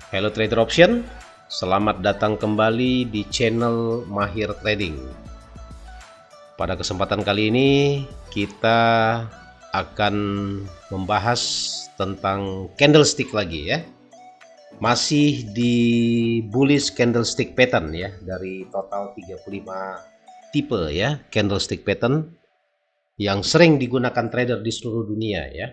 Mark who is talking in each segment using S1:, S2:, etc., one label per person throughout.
S1: Hello trader option, selamat datang kembali di channel Mahir Trading. Pada kesempatan kali ini kita akan membahas tentang candlestick lagi ya. Masih di bullish candlestick pattern ya, dari total 35 tipe ya candlestick pattern yang sering digunakan trader di seluruh dunia ya.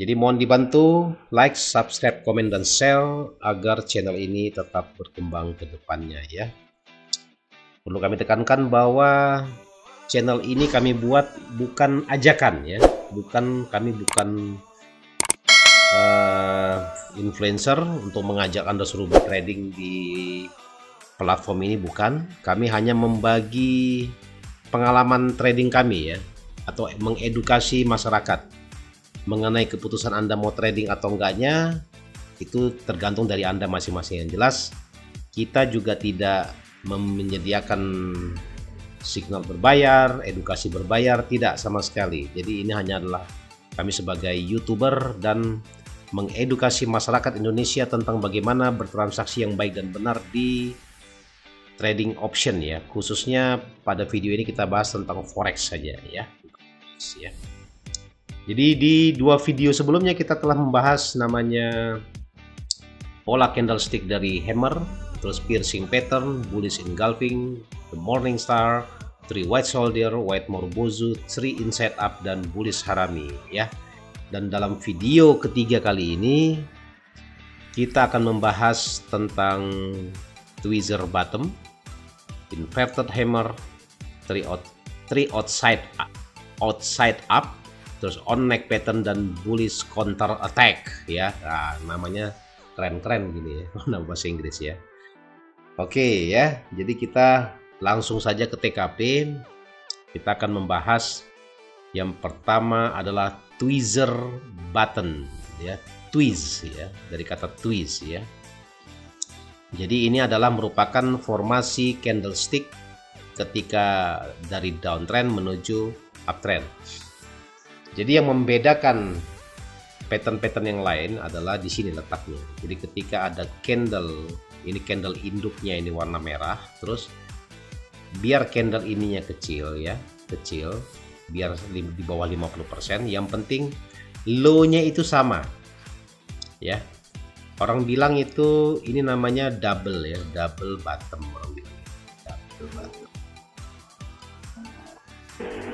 S1: Jadi mohon dibantu like, subscribe, komen, dan share agar channel ini tetap berkembang ke depannya ya. Perlu kami tekankan bahwa channel ini kami buat bukan ajakan ya, kami bukan influencer untuk mengajak Anda suruh bertrading di platform ini, bukan. Kami hanya membagi pengalaman trading kami ya, atau mengedukasi masyarakat mengenai keputusan Anda mau trading atau enggaknya. Itu tergantung dari Anda masing-masing. Yang jelas kita juga tidak menyediakan signal berbayar, edukasi berbayar, tidak sama sekali. Jadi ini hanya adalah kami sebagai YouTuber dan mengedukasi masyarakat Indonesia tentang bagaimana bertransaksi yang baik dan benar di trading option ya. Khususnya pada video ini kita bahas tentang forex saja ya. Jadi di dua video sebelumnya kita telah membahas namanya pola candlestick dari hammer, terus piercing pattern, bullish engulfing, the morning star, 3 white soldier, white morubozu, 3 inside up, dan bullish harami ya. Dan dalam video ketiga kali ini kita akan membahas tentang tweezer bottom, inverted hammer, 3 outside up, terus on neck pattern, dan bullish counter attack ya. Nah, namanya keren-keren gini ya, nama bahasa Inggris ya. Oke ya, jadi kita langsung saja ke TKP. Kita akan membahas yang pertama adalah tweezer button ya, tweeze ya, dari kata tweeze ya. Jadi ini adalah merupakan formasi candlestick ketika dari downtrend menuju uptrend. Jadi yang membedakan pattern-pattern yang lain adalah di sini letaknya. Jadi ketika ada candle, ini candle induknya ini warna merah, terus biar candle ininya kecil ya, kecil, biar di bawah 50%, yang penting low-nya itu sama. Ya. Orang bilang itu ini namanya double ya, double bottom orang bilang. Double bottom.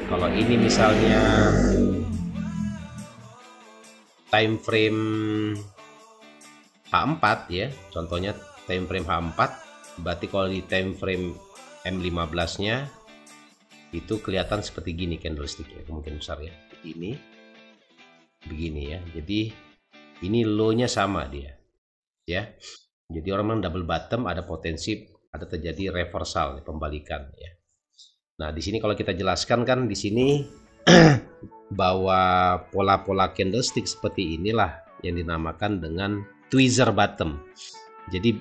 S1: Kalau ini misalnya time frame H4 ya, contohnya time frame H4, berarti kalau di time frame M15 nya itu kelihatan seperti gini candlesticknya, kemungkinan besar ya, begini ya. Jadi ini low nya sama dia ya. Jadi orang bilang double bottom, ada potensi ada terjadi reversal, pembalikan ya. Nah di sini kalau kita jelaskan kan di sini bahwa pola-pola candlestick seperti inilah yang dinamakan dengan tweezer bottom. Jadi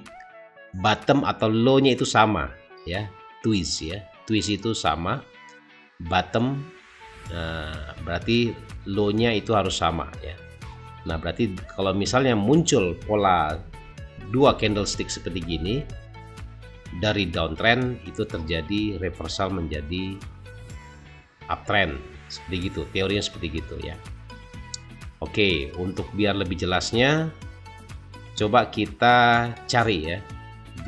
S1: bottom atau low-nya itu sama ya, tweeze ya, tweeze itu sama, bottom berarti low-nya itu harus sama ya. Nah berarti kalau misalnya muncul pola dua candlestick seperti gini dari downtrend, itu terjadi reversal menjadi uptrend, seperti gitu, teorinya seperti gitu ya. Oke, untuk biar lebih jelasnya coba kita cari ya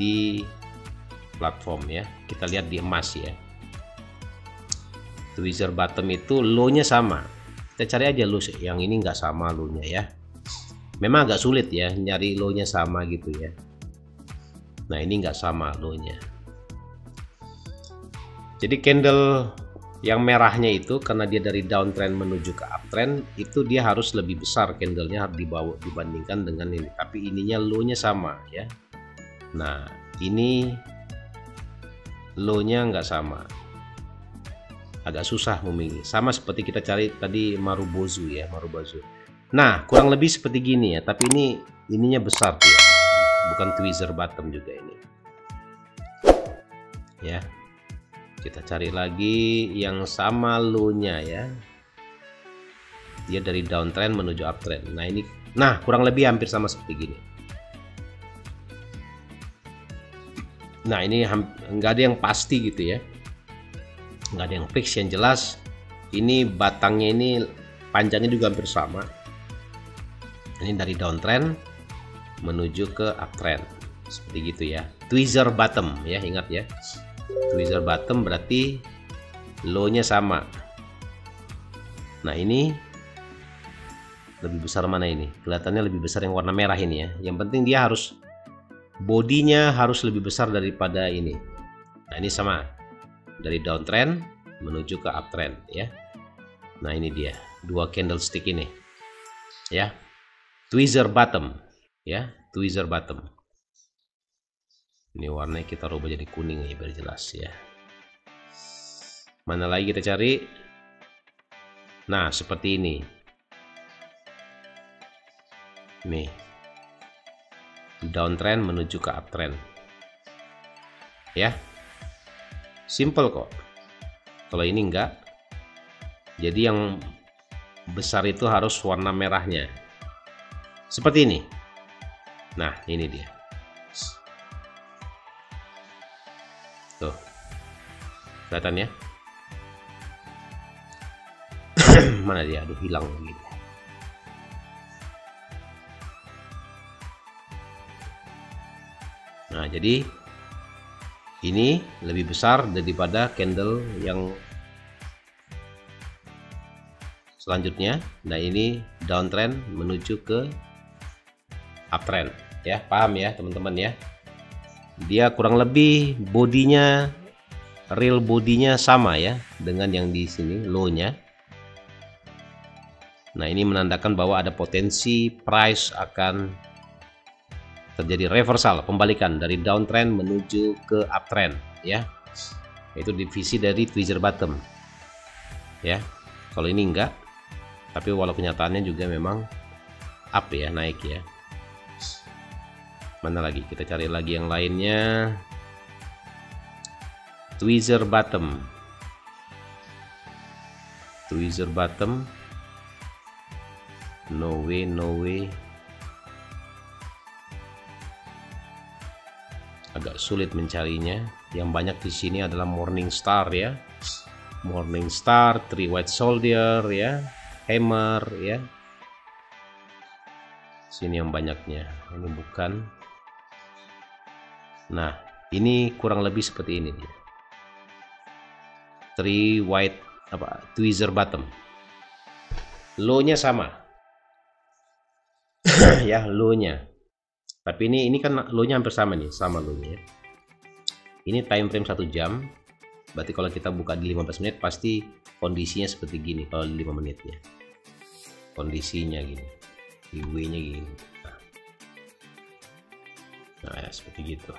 S1: di platform ya, kita lihat di emas ya. Tweezer bottom itu low-nya sama, kita cari aja low, yang ini nggak sama low-nya ya. Memang agak sulit ya nyari low-nya sama gitu ya. Nah ini nggak sama low-nya. Jadi candle yang merahnya itu karena dia dari downtrend menuju ke uptrend, itu dia harus lebih besar candlenya dibandingkan dengan ini. Tapi ininya low-nya sama ya. Nah ini low-nya nggak sama, agak susah memilih. Sama seperti kita cari tadi marubozu ya, marubozu. Nah kurang lebih seperti gini ya. Tapi ininya besar tuh ya. Bukan tweezer bottom juga ini ya. Kita cari lagi yang sama low-nya ya, dia dari downtrend menuju uptrend. Nah ini, nah kurang lebih hampir sama seperti gini. Nah ini nggak ada yang pasti gitu ya, nggak ada yang fix. Yang jelas ini batangnya ini panjangnya juga hampir sama. Ini dari downtrend menuju ke uptrend seperti gitu ya. Tweezer bottom ya, ingat ya, tweezer bottom berarti low-nya sama. Nah ini lebih besar mana ini? Kelihatannya lebih besar yang warna merah ini ya. Yang penting dia harus bodinya harus lebih besar daripada ini. Nah ini sama, dari downtrend menuju ke uptrend ya. Nah ini dia dua candlestick ini ya, tweezer bottom ya, tweezer bottom. Ini warnanya kita rubah jadi kuning ya biar jelas ya. Mana lagi kita cari? Nah seperti ini nih, downtrend menuju ke uptrend ya, simple kok. Kalau ini enggak, jadi yang besar itu harus warna merahnya seperti ini. Nah ini dia tuh, kelihatan ya. Mana dia? Aduh hilang gitu. Nah jadi ini lebih besar daripada candle yang selanjutnya. Nah ini downtrend menuju ke uptrend ya, paham ya teman-teman ya. Dia kurang lebih bodinya, real bodinya sama ya dengan yang di sini low-nya. Nah ini menandakan bahwa ada potensi price akan terjadi reversal, pembalikan dari downtrend menuju ke uptrend ya. Itu divisi dari tweezer bottom ya. Kalau ini enggak, tapi walau kenyataannya juga memang up ya, naik ya. Mana lagi? Kita cari lagi yang lainnya. Tweezer bottom, tweezer bottom, no way, no way. Agak sulit mencarinya. Yang banyak di sini adalah morning star ya, morning star, three white soldier ya, hammer ya. Sini yang banyaknya, ini bukan. Nah ini kurang lebih seperti ini dia, three white apa, tweezer bottom, low-nya sama ya, low-nya. Tapi ini kan low-nya hampir sama nih, sama low-nya. Ini time frame 1 jam. Berarti kalau kita buka di 15 menit pasti kondisinya seperti gini. Kalau di 5 menitnya kondisinya gini, di W-nya gini. Nah ya seperti gitu.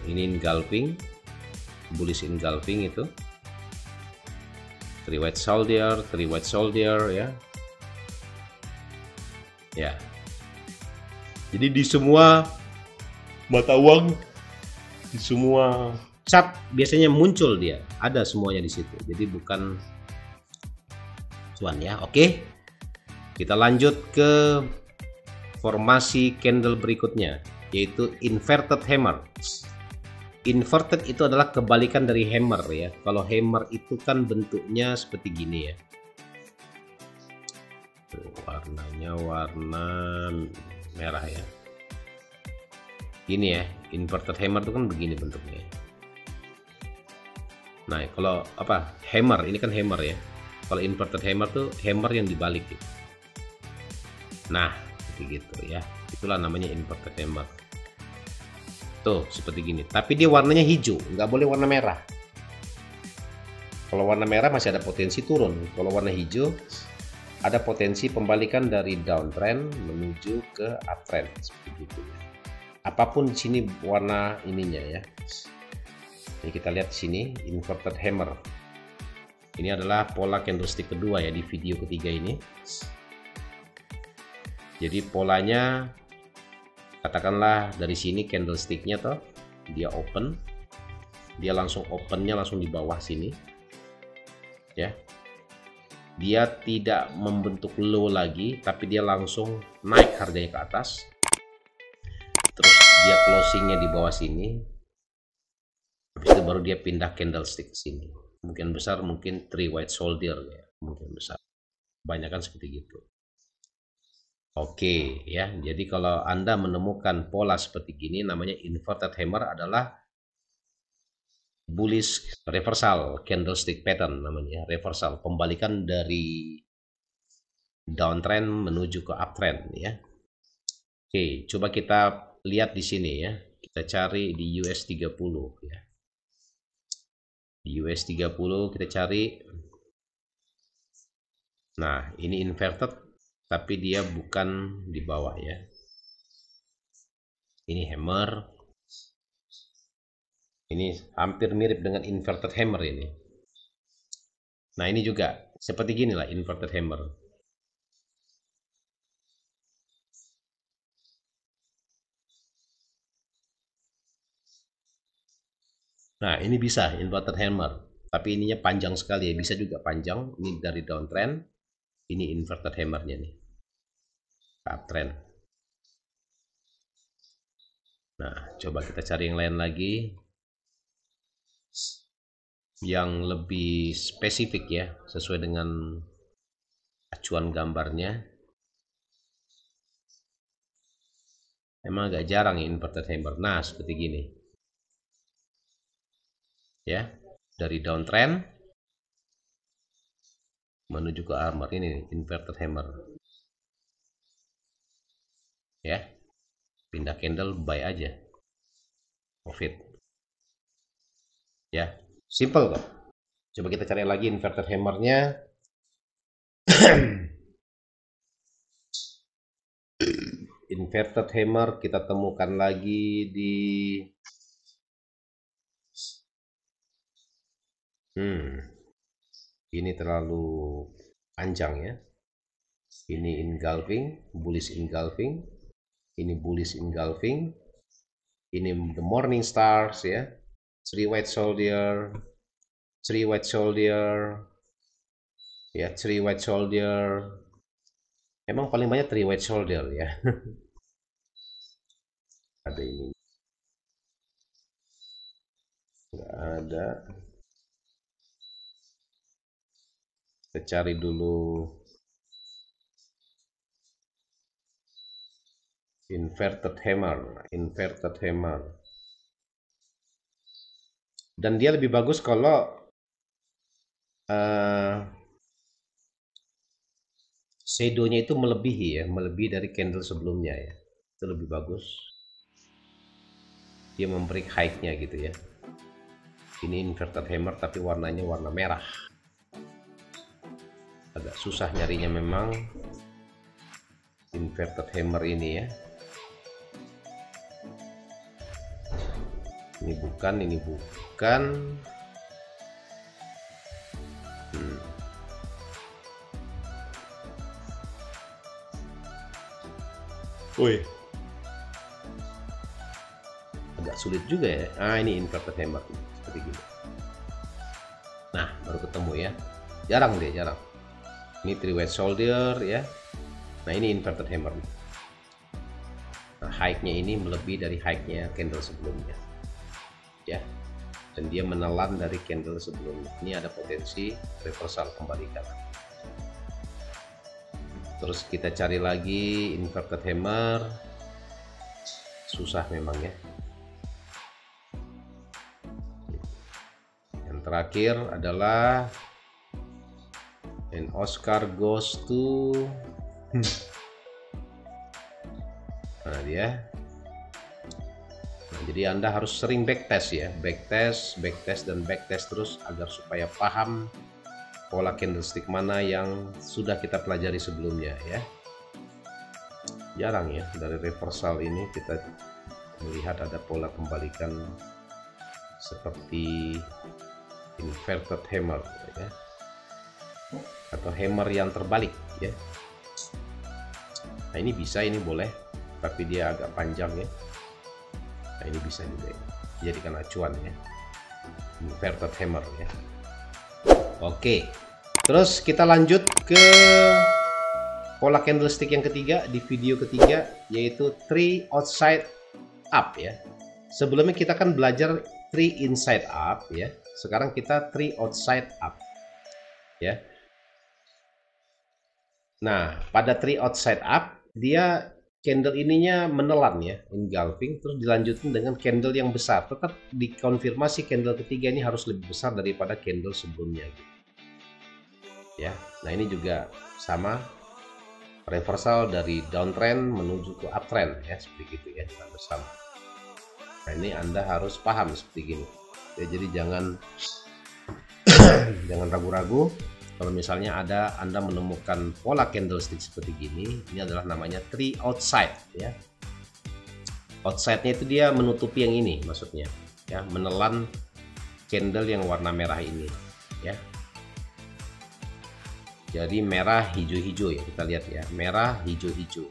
S1: Ini engulfing, bullish engulfing itu, three white soldier, three white soldier ya. Ya, jadi di semua mata uang, di semua chart biasanya muncul dia, ada semuanya di situ. Jadi bukan cuan ya. Oke, kita lanjut ke formasi candle berikutnya, yaitu inverted hammer. Inverted itu adalah kebalikan dari hammer ya. Kalau hammer itu kan bentuknya seperti gini ya. Warnanya warna merah ya. Gini ya, inverted hammer itu kan begini bentuknya. Nah, kalau apa? Hammer, ini kan hammer ya. Kalau inverted hammer tuh hammer yang dibalik gitu. Nah, seperti gitu ya. Itulah namanya inverted hammer. Tuh, seperti gini. Tapi dia warnanya hijau, nggak boleh warna merah. Kalau warna merah masih ada potensi turun. Kalau warna hijau ada potensi pembalikan dari downtrend menuju ke uptrend seperti itu. Apapun di sini warna ininya ya. Ini kita lihat di sini inverted hammer. Ini adalah pola candlestick kedua ya di video ketiga ini. Jadi polanya katakanlah dari sini candlesticknya toh dia open, dia langsung opennya langsung di bawah sini ya. Dia tidak membentuk low lagi, tapi dia langsung naik harganya ke atas. terus dia closingnya di bawah sini, habis itu baru dia pindah candlestick ke sini. Mungkin besar, mungkin 3 white soldier ya, mungkin besar. Banyak kan seperti gitu. Oke ya, jadi kalau Anda menemukan pola seperti gini, namanya inverted hammer, adalah bullish reversal candlestick pattern, namanya reversal, pembalikan dari downtrend menuju ke uptrend ya. Oke, coba kita lihat di sini ya. Kita cari di US 30 ya. Di US 30 kita cari. Nah, ini inverted tapi dia bukan di bawah ya. Ini hammer. Ini hampir mirip dengan inverted hammer ini. Nah, ini juga seperti gini lah inverted hammer. Nah, ini bisa inverted hammer, tapi ininya panjang sekali ya, bisa juga panjang. Ini dari downtrend, ini inverted hammernya nih, uptrend. Nah, coba kita cari yang lain lagi, yang lebih spesifik ya, sesuai dengan acuan gambarnya. Emang agak jarang ya inverted hammer. Nah, seperti gini. Ya, dari downtrend menuju ke armor, ini inverted hammer. Ya. Pindah candle, buy aja. Profit. Ya, simple kok. Coba kita cari lagi inverted hammernya. Inverted hammer kita temukan lagi di ini terlalu panjang ya. Ini engulfing, bullish engulfing. Ini bullish engulfing. Ini the morning stars ya. 3 white soldier. 3 white soldier. Ya, 3 white soldier. Emang paling banyak 3 white soldier ya. Ada ini. Nggak ada. Kita cari dulu inverted hammer, inverted hammer. Dan dia lebih bagus kalau shadow-nya itu melebihi ya, melebihi dari candle sebelumnya ya. Itu lebih bagus. Dia memberi height-nya gitu ya. Ini inverted hammer tapi warnanya warna merah. Agak susah nyarinya memang inverted hammer ini ya. Ini bukan, ini bukan. Woi. Agak sulit juga ya. Ah, ini inverted hammer seperti gini. Nah, baru ketemu ya. Jarang deh, jarang. Ini 3 white soldier ya. Nah, ini inverted hammer. Nah, height-nya ini melebihi dari height-nya candle sebelumnya. Ya. Dan dia menelan dari candle sebelumnya. Ini ada potensi reversal kembalikan. Terus kita cari lagi inverted hammer. Susah memang ya. Yang terakhir adalah and Oscar goes to nah dia. Nah, jadi Anda harus sering backtest ya, backtest dan backtest terus agar supaya paham pola candlestick mana yang sudah kita pelajari sebelumnya ya. Jarang ya dari reversal ini kita melihat ada pola kembalikan seperti inverted hammer ya, atau hammer yang terbalik ya. Nah, ini bisa, ini boleh, tapi dia agak panjang ya. Nah, ini bisa juga dijadikan acuan ya, inverted hammer ya. Oke, terus kita lanjut ke pola candlestick yang ketiga di video ketiga, yaitu 3 outside up ya. Sebelumnya kita kan belajar 3 inside up ya. Sekarang kita 3 outside up ya. Nah, pada 3 outside up dia candle ininya menelan ya, engulfing, terus dilanjutin dengan candle yang besar. Tetap dikonfirmasi candle ketiga ini harus lebih besar daripada candle sebelumnya gitu. Ya. Nah, ini juga sama, reversal dari downtrend menuju ke uptrend ya, seperti itu ya, kita bersama. Nah, ini Anda harus paham seperti ini ya, jadi jangan jangan ragu-ragu kalau misalnya Anda menemukan pola candlestick seperti gini. Ini adalah namanya 3 outside ya. Outside-nya itu dia menutupi yang ini, maksudnya ya, menelan candle yang warna merah ini ya. Jadi merah hijau-hijau ya, kita lihat ya, merah hijau-hijau.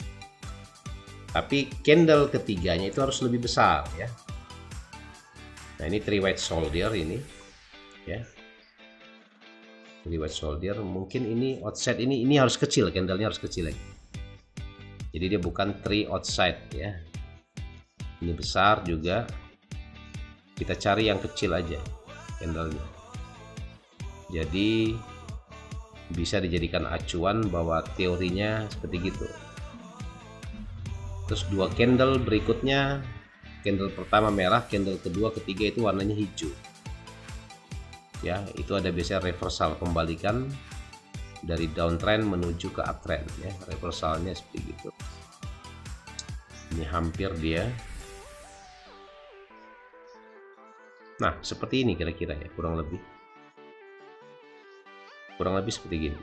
S1: Tapi candle ketiganya itu harus lebih besar ya. Nah, ini 3 white soldier ini ya. 3 white soldier, mungkin ini outside ini harus kecil, candlenya harus kecil lagi. Jadi dia bukan 3 outside ya. Ini besar juga. Kita cari yang kecil aja candlenya. Jadi bisa dijadikan acuan bahwa teorinya seperti gitu. Terus 2 candle berikutnya, candle pertama merah, candle kedua, ketiga itu warnanya hijau ya. Itu ada biasanya reversal, pembalikan dari downtrend menuju ke uptrend ya, reversalnya seperti gitu. Ini hampir dia. Nah, seperti ini kira-kira ya, kurang lebih seperti gini.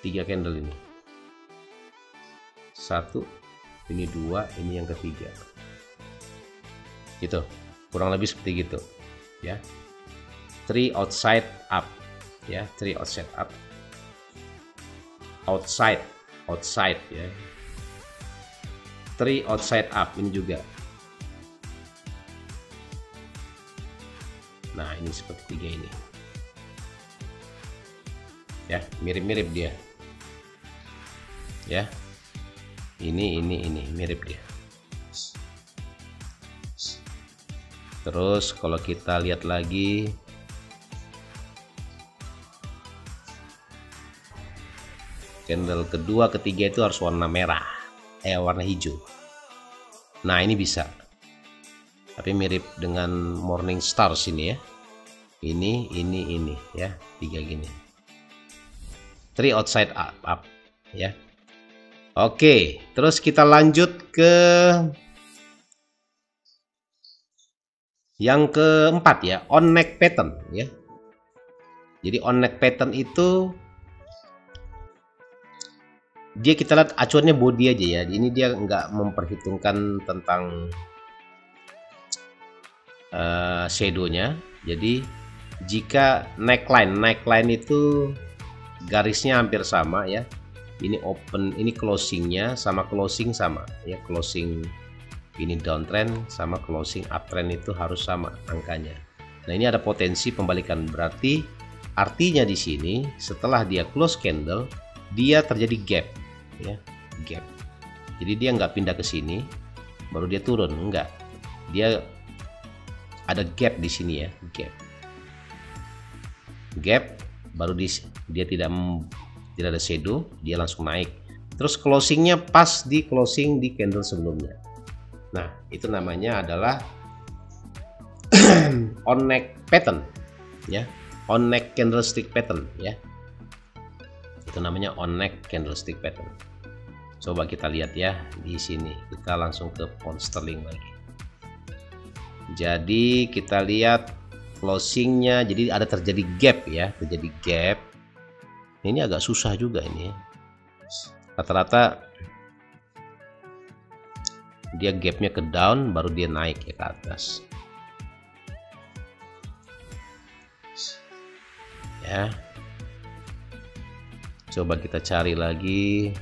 S1: 3 candle ini, 1, ini 2, ini yang ketiga gitu, kurang lebih seperti gitu ya. 3 outside up ya, 3 outside up, outside ya, 3 outside up ini juga. Nah, ini seperti 3 ini ya, mirip-mirip dia ya. Ini mirip dia. Terus kalau kita lihat lagi, candle kedua, ketiga itu harus warna merah, warna hijau. Nah, ini bisa, tapi mirip dengan morning star sini ya. Ini ya, 3 gini. 3 outside up ya. Oke, terus kita lanjut ke yang keempat ya, on neck pattern ya. Jadi on neck pattern itu dia, kita lihat acuannya body aja ya. Ini dia nggak memperhitungkan tentang shadownya. Jadi jika neckline itu garisnya hampir sama ya, ini open, ini closingnya sama, closing sama ya, closing ini downtrend sama closing uptrend itu harus sama angkanya. Nah, ini ada potensi pembalikan, berarti artinya di sini setelah dia close candle dia terjadi gap ya, gap. Jadi dia nggak pindah ke sini baru dia turun, enggak, dia ada gap di sini ya, gap baru dia tidak ada shadow, dia langsung naik. Terus closingnya pas di closing di candle sebelumnya. Nah, itu namanya adalah on neck pattern ya, on neck candlestick pattern ya. Itu namanya on neck candlestick pattern. Coba kita lihat ya di sini. Kita langsung ke pound sterling lagi. Jadi kita lihat closingnya, jadi ada terjadi gap ya, terjadi gap. Ini agak susah juga ini. Rata-rata dia gapnya ke down baru dia naik ya ke atas ya. Coba kita cari lagi.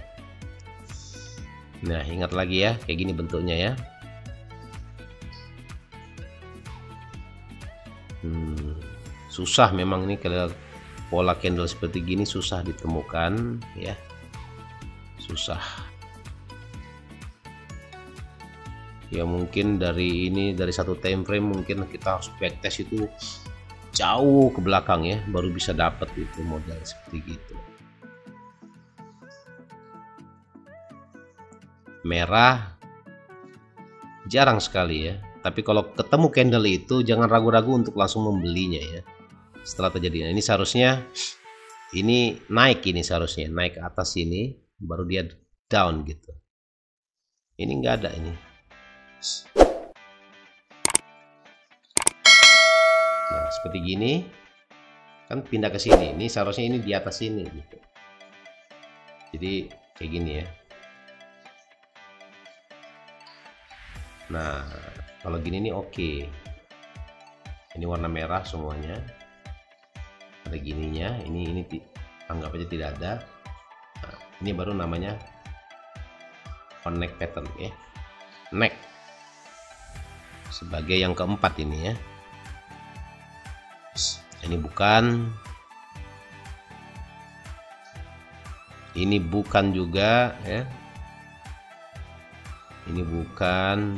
S1: Nah, ingat lagi ya, kayak gini bentuknya ya. Susah memang ini, kalau pola candle seperti gini susah ditemukan ya, susah. Ya mungkin dari satu time frame mungkin kita harus backtest itu jauh ke belakang ya, baru bisa dapat itu model seperti gitu. Merah jarang sekali ya, tapi kalau ketemu candle itu jangan ragu-ragu untuk langsung membelinya ya. Setelah terjadi ini seharusnya ini naik, seharusnya naik ke atas ini baru dia down gitu. Ini nggak ada ini. Nah seperti gini kan pindah ke sini, ini seharusnya ini di atas ini gitu. Jadi kayak gini ya. Nah kalau gini nih oke. Ini warna merah semuanya, ada gininya, ini anggap aja tidak ada. Nah, ini baru namanya on neck pattern ya, neck sebagai yang keempat ini ya. Ini bukan juga ya, ini bukan,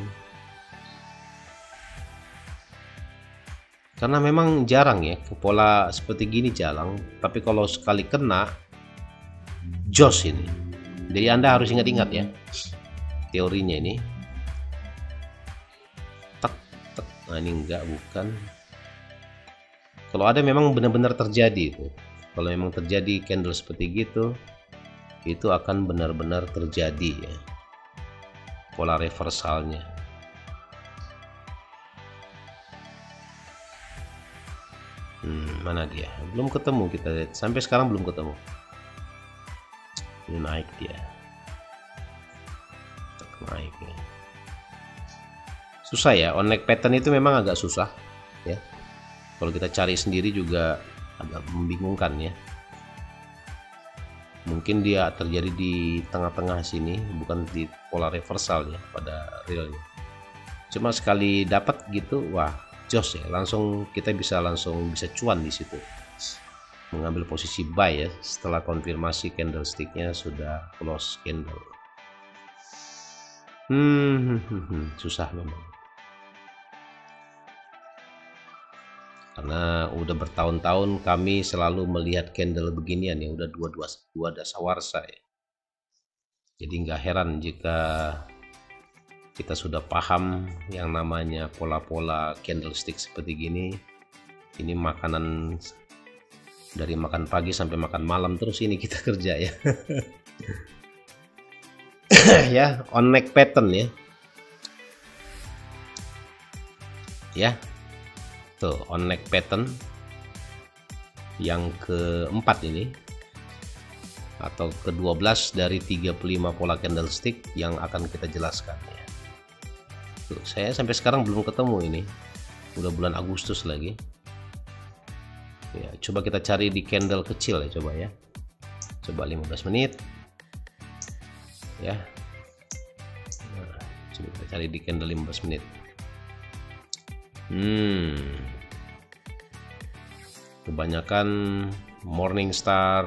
S1: karena memang jarang ya pola seperti gini, jarang. Tapi kalau sekali kena jos ini, jadi Anda harus ingat-ingat ya teorinya ini. Nah ini enggak, bukan. Kalau ada memang benar-benar terjadi itu, kalau memang terjadi candle seperti gitu, itu akan benar-benar terjadi ya pola reversalnya. Mana dia? Belum ketemu, kita lihat sampai sekarang belum ketemu. Ini naik dia, naik ya. Susah ya, on neck pattern itu memang agak susah ya. Kalau kita cari sendiri juga agak membingungkan ya. Mungkin dia terjadi di tengah-tengah sini, bukan di pola reversal ya pada realnya. Cuma sekali dapat gitu, wah jos ya, langsung kita bisa cuan di situ. Mengambil posisi buy ya setelah konfirmasi candlesticknya sudah close candle. Susah memang. Karena udah bertahun-tahun kami selalu melihat candle beginian ya, udah dua dasawarsa ya. Jadi nggak heran jika kita sudah paham yang namanya pola-pola candlestick seperti gini. Ini makanan dari makan pagi sampai makan malam terus ini kita kerja ya. Ya, on neck pattern ya. Ya. Tuh, on neck pattern yang keempat ini, atau ke-12 dari 35 pola candlestick yang akan kita jelaskan ya. Tuh, saya sampai sekarang belum ketemu ini, udah bulan Agustus lagi ya. Coba kita cari di candle kecil ya, coba ya, coba 15 menit ya. Nah, coba kita cari di candle 15 menit. Kebanyakan Morningstar,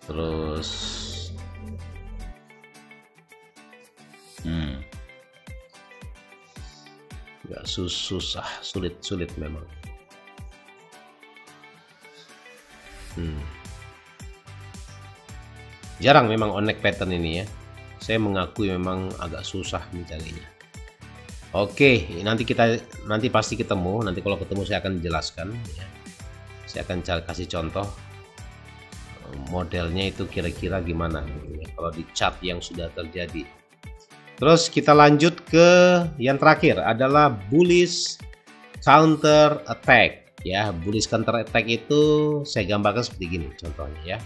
S1: terus nggak sulit memang. Jarang memang on neck pattern ini ya, saya mengakui memang agak susah mencarinya. Oke, nanti pasti ketemu. Nanti kalau ketemu saya akan jelaskan ya. Saya akan kasih contoh modelnya itu kira-kira gimana ya, kalau di chart yang sudah terjadi. Terus kita lanjut ke yang terakhir adalah bullish counter attack ya. Bullish counter attack itu saya gambarkan seperti gini contohnya ya.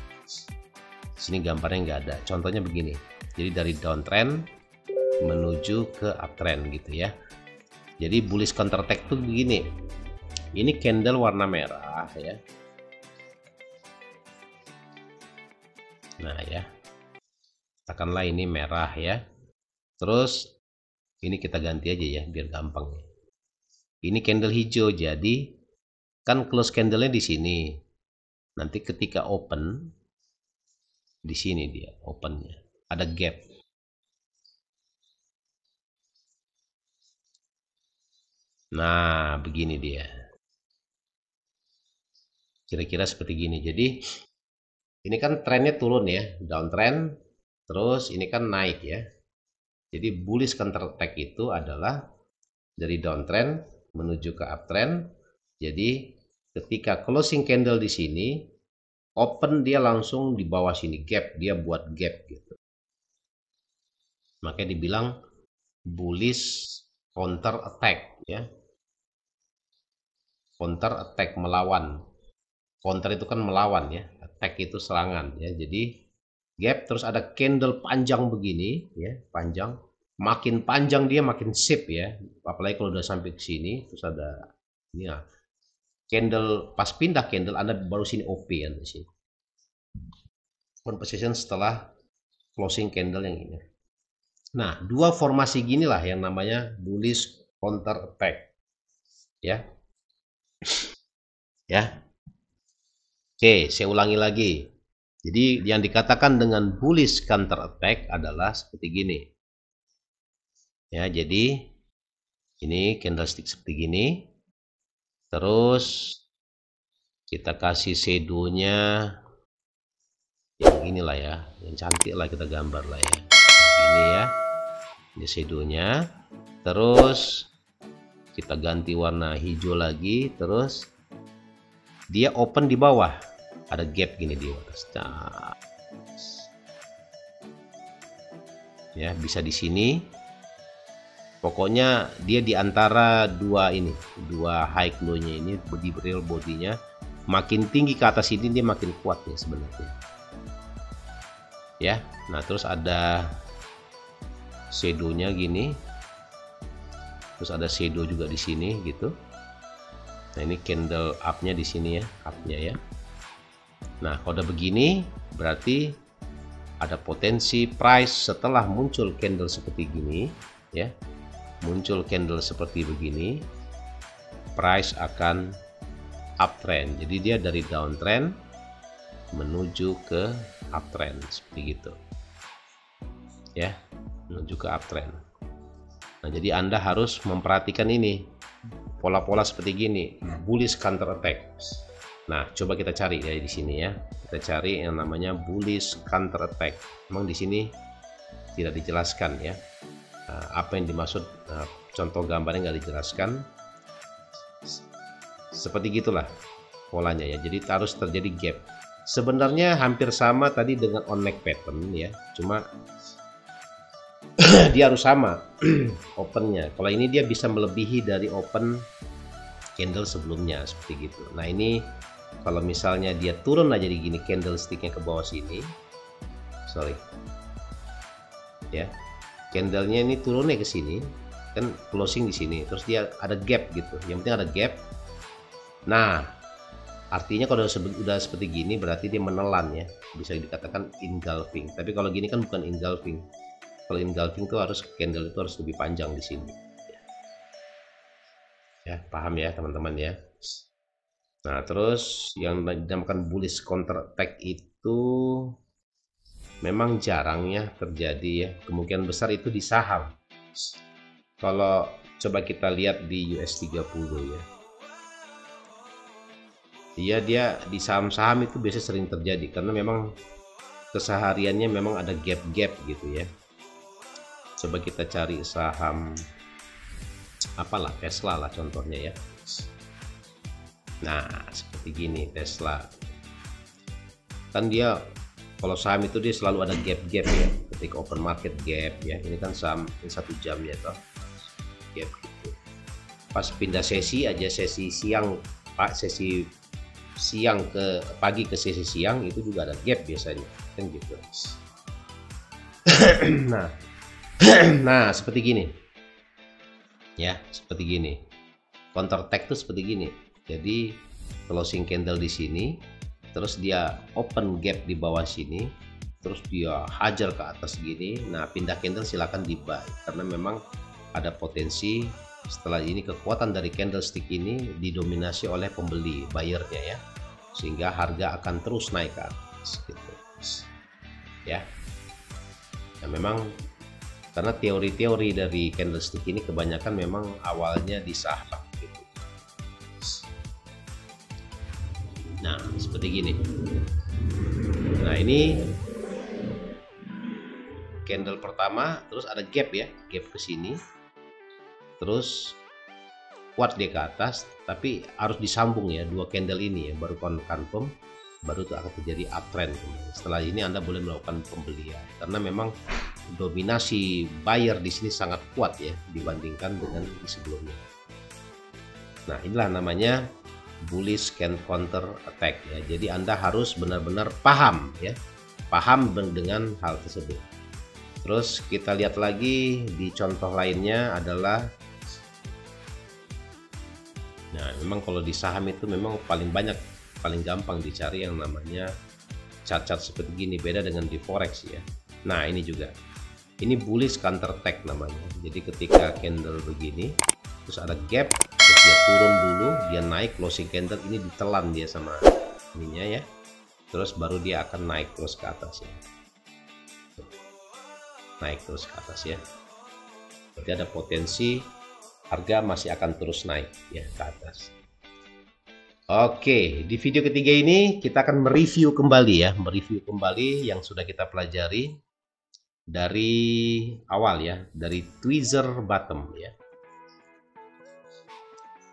S1: Sini gambarnya nggak ada. Contohnya begini. Jadi dari downtrend menuju ke uptrend gitu ya. Jadi bullish counter attack tuh begini. Ini candle warna merah ya. Nah ya, katakanlah ini merah ya. Terus ini kita ganti aja ya biar gampang. Ini candle hijau, jadi kan close candlenya di sini. Nanti ketika open di sini dia opennya ada gap. Nah, begini dia. Kira-kira seperti gini. Jadi ini kan trennya turun ya, downtrend, terus ini kan naik ya. Jadi bullish counter attack itu adalah dari downtrend menuju ke uptrend. Jadi ketika closing candle di sini, open dia langsung di bawah sini, gap, dia buat gap gitu. Makanya dibilang bullish counter attack ya. Counter attack, melawan. Counter itu kan melawan ya, attack itu serangan ya. Jadi gap, terus ada candle panjang begini ya, panjang. Makin panjang dia makin sip ya. Apalagi kalau udah sampai ke sini, terus ada ini ya. Candle pas pindah candle Anda baru sini OP ya di sini. Open position setelah closing candle yang ini. Nah, dua formasi ginilah yang namanya bullish counter attack. Ya. Ya. Oke, saya ulangi lagi. Jadi yang dikatakan dengan bullish counter attack adalah seperti gini. Ya, jadi ini candlestick seperti gini. Terus kita kasih shadow-nya yang inilah ya, yang cantik lah, kita gambar lah ya. Ini ya. Ini shadow-nya. Terus kita ganti warna hijau lagi, terus dia open di bawah. Ada gap gini di atas. Ya, bisa di sini. Pokoknya dia di antara dua ini, dua high low-nya ini, di real body-nya. Makin tinggi ke atas ini dia makin kuat ya sebenarnya. Ya, nah terus ada shadow-nya gini. Terus ada shadow juga di sini gitu. Nah, ini candle up-nya di sini ya, up-nya ya. Nah, kalau udah begini berarti ada potensi price setelah muncul candle seperti gini ya. Muncul candle seperti begini, price akan uptrend. Jadi dia dari downtrend menuju ke uptrend seperti gitu. Ya, menuju ke uptrend. Nah, jadi Anda harus memperhatikan ini. Pola-pola seperti gini, bullish counter attack. Nah, coba kita cari ya di sini ya. Kita cari yang namanya bullish counter attack. Memang di sini tidak dijelaskan ya. Apa yang dimaksud, contoh gambarnya nggak dijelaskan. Seperti gitulah polanya ya. Jadi harus terjadi gap. Sebenarnya hampir sama tadi dengan on neck pattern ya. Cuma dia harus sama opennya. Kalau ini dia bisa melebihi dari open candle sebelumnya seperti gitu. Nah, ini kalau misalnya dia turun aja di gini, candlesticknya ke bawah sini, sorry ya, candlenya ini turunnya ke sini kan, closing di sini, terus dia ada gap gitu, yang penting ada gap. Nah, artinya kalau udah seperti gini berarti dia menelan ya, bisa dikatakan engulfing. Tapi kalau gini kan bukan engulfing. Kalau engulfing itu harus candle itu harus lebih panjang di sini ya, paham ya teman-teman ya. Nah, terus yang dinamakan bullish counter attack itu memang jarang ya terjadi ya. Kemungkinan besar itu di saham. Kalau coba kita lihat di US 30 ya. Dia di saham-saham itu biasanya sering terjadi karena memang kesehariannya memang ada gap-gap gitu ya. Coba kita cari saham apalah, Tesla lah contohnya ya. Nah, seperti gini Tesla. Kan dia kalau saham itu dia selalu ada gap-gap ya. Ketika open market gap ya. Ini kan saham ini 1 jam ya toh. Gap gitu. Pas pindah sesi aja, sesi siang sesi siang ke pagi ke sesi siang itu juga ada gap biasanya. Kan gitu. Nah, seperti gini. Ya, seperti gini. Counter attack itu seperti gini. Jadi closing candle di sini, terus dia open gap di bawah sini, terus dia hajar ke atas gini. Nah, pindah candle silakan di buy karena memang ada potensi setelah ini kekuatan dari candlestick ini didominasi oleh pembeli, buyernya ya, sehingga harga akan terus naik ke atas gitu ya. Nah, memang karena teori-teori dari candlestick ini kebanyakan memang awalnya di saham gitu. Nah seperti gini. Nah ini candle pertama, terus ada gap ya, gap ke sini, terus kuat dia ke atas, tapi harus disambung ya dua candle ini ya, baru confirm, baru itu akan terjadi uptrend. Setelah ini Anda boleh melakukan pembelian karena memang dominasi buyer di sini sangat kuat ya dibandingkan dengan di sebelumnya. Nah inilah namanya bullish counter attack ya. Jadi Anda harus benar-benar paham ya, paham dengan hal tersebut. Terus kita lihat lagi di contoh lainnya adalah, nah memang kalau di saham itu memang paling banyak, paling gampang dicari yang namanya chart-chart seperti gini, beda dengan di forex ya. Nah ini juga, ini bullish counter attack namanya. Jadi ketika candle begini terus ada gap, terus dia turun dulu, dia naik closing candle, ini ditelan dia sama ininya ya, terus baru dia akan naik terus ke atas ya, naik terus ke atas ya. Berarti ada potensi harga masih akan terus naik ya ke atas. Oke, di video ketiga ini kita akan mereview kembali ya, mereview kembali yang sudah kita pelajari dari awal ya, dari tweezer bottom ya.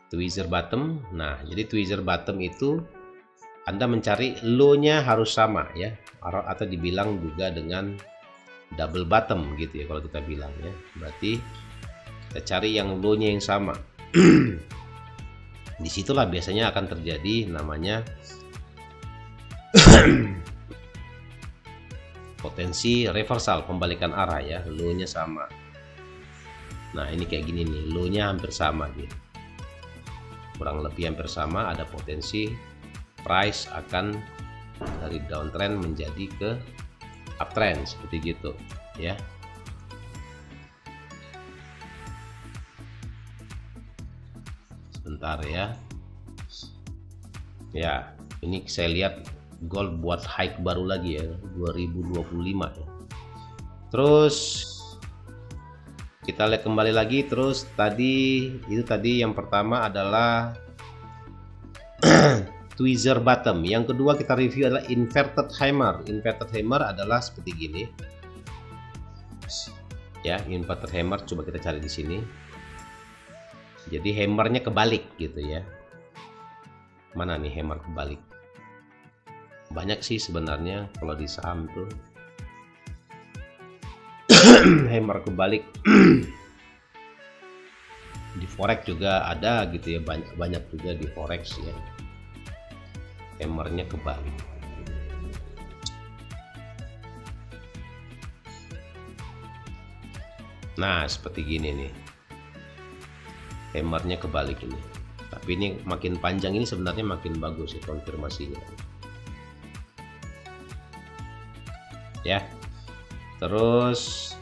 S1: Tweezer bottom. Nah, jadi tweezer bottom itu Anda mencari low-nya harus sama ya, atau dibilang juga dengan double bottom gitu ya kalau kita bilang ya. Berarti kita cari yang low-nya yang sama. Disitulah biasanya akan terjadi namanya potensi reversal, pembalikan arah ya, low-nya sama. Nah ini kayak gini nih, low-nya hampir sama gitu, kurang lebih hampir sama, ada potensi price akan dari downtrend menjadi ke uptrend seperti gitu ya. Sebentar ya. Ya, ini saya lihat gold buat high baru lagi ya, 2025 ya. Terus kita lihat kembali lagi, terus tadi yang pertama adalah tweezer bottom. Yang kedua kita review adalah inverted hammer. Inverted hammer adalah seperti gini. Ya, inverted hammer coba kita cari di sini. Jadi hammernya kebalik gitu ya. Mana nih hammer kebalik? Banyak sih sebenarnya kalau di saham tuh. Hammer kebalik. Di forex juga ada gitu ya, banyak juga di forex ya. Hammernya kebalik. Nah, seperti gini nih. Hammernya kebalik ini, tapi ini makin panjang ini sebenarnya makin bagus ya konfirmasinya ya. Terus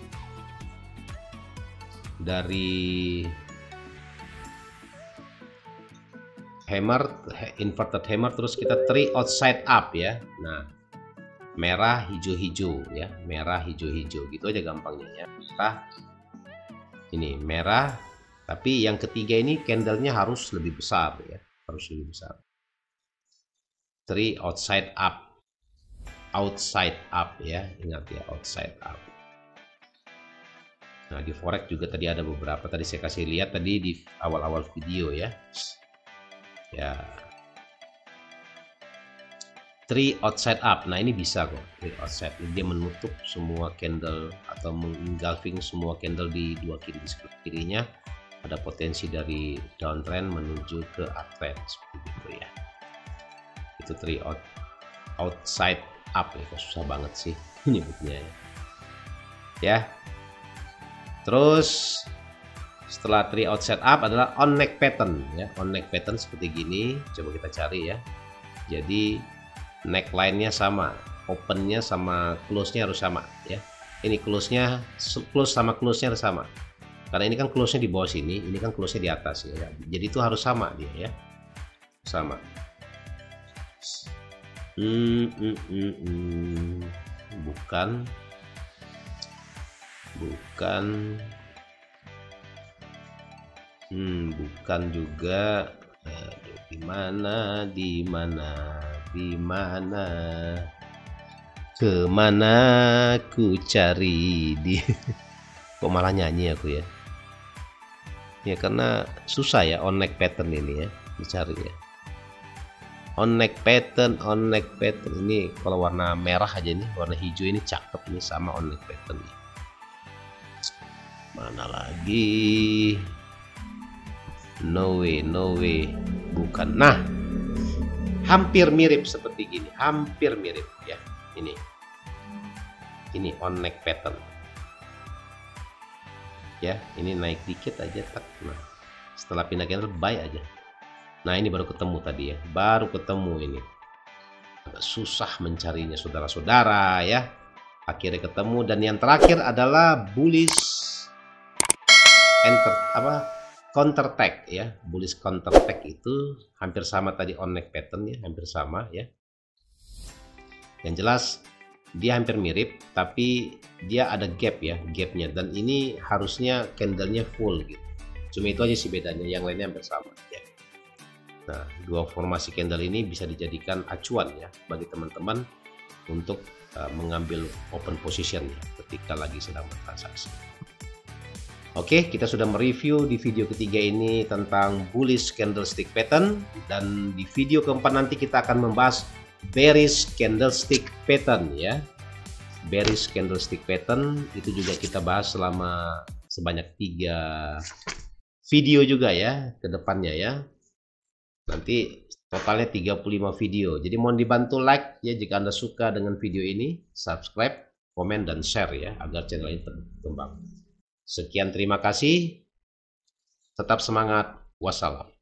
S1: dari hammer, inverted hammer, terus kita three outside up ya. Nah merah hijau-hijau ya, merah hijau-hijau gitu aja gampangnya ya. Nah, ini merah, tapi yang ketiga ini candlenya harus lebih besar ya, harus lebih besar. Three outside up, outside up ya, ingat ya, outside up. Nah di forex juga tadi ada beberapa, tadi saya kasih lihat tadi di awal-awal video ya. Ya, three outside up. Nah ini bisa kok, three outside. Dia menutup semua candle atau mengengulfing semua candle di dua kiri. Di sebelah kirinya ada potensi dari downtrend menuju ke uptrend seperti itu ya. Itu three outside up ya, kok susah banget sih nyebutnya ya. Terus setelah three outside up adalah on neck pattern ya. On neck pattern seperti gini, coba kita cari ya. Jadi neckline-nya sama, open-nya sama close-nya harus sama ya. Ini close-nya, close sama close-nya harus sama. Karena ini kan close-nya di bawah sini, ini kan close-nya di atas ya. Jadi itu harus sama dia ya. Sama. Bukan. bukan bukan juga. Aduh, di mana kemana ku cari di kok malah nyanyi aku ya. Ya karena susah ya on neck pattern ini ya dicari ya. On neck pattern ini kalau warna merah aja nih, warna hijau ini cakep nih sama on neck pattern nih. Mana lagi? No way, bukan. Nah, hampir mirip seperti gini, hampir mirip ya. Ini on neck pattern ya. Ini naik dikit aja tak. Nah, setelah pindah candle buy aja. Nah, ini baru ketemu tadi ya, baru ketemu ini. Agak susah mencarinya saudara-saudara ya. Akhirnya ketemu, dan yang terakhir adalah bullish counter tag ya. Bullish counter tag itu hampir sama tadi on neck pattern ya, hampir sama ya. Yang jelas dia hampir mirip, tapi dia ada gap ya, gapnya, dan ini harusnya candlenya full gitu. Cuma itu aja sih bedanya, yang lainnya hampir sama ya. Nah, dua formasi candle ini bisa dijadikan acuan ya bagi teman-teman untuk mengambil open position ya ketika lagi sedang bertransaksi. Oke, kita sudah mereview di video ketiga ini tentang bullish candlestick pattern, dan di video keempat nanti kita akan membahas bearish candlestick pattern ya. Bearish candlestick pattern itu juga kita bahas selama sebanyak 3 video juga ya ke depannya ya. Nanti totalnya 35 video. Jadi mohon dibantu like ya jika Anda suka dengan video ini, subscribe, komen, dan share ya agar channel ini berkembang. Sekian, terima kasih. Tetap semangat. Wassalam.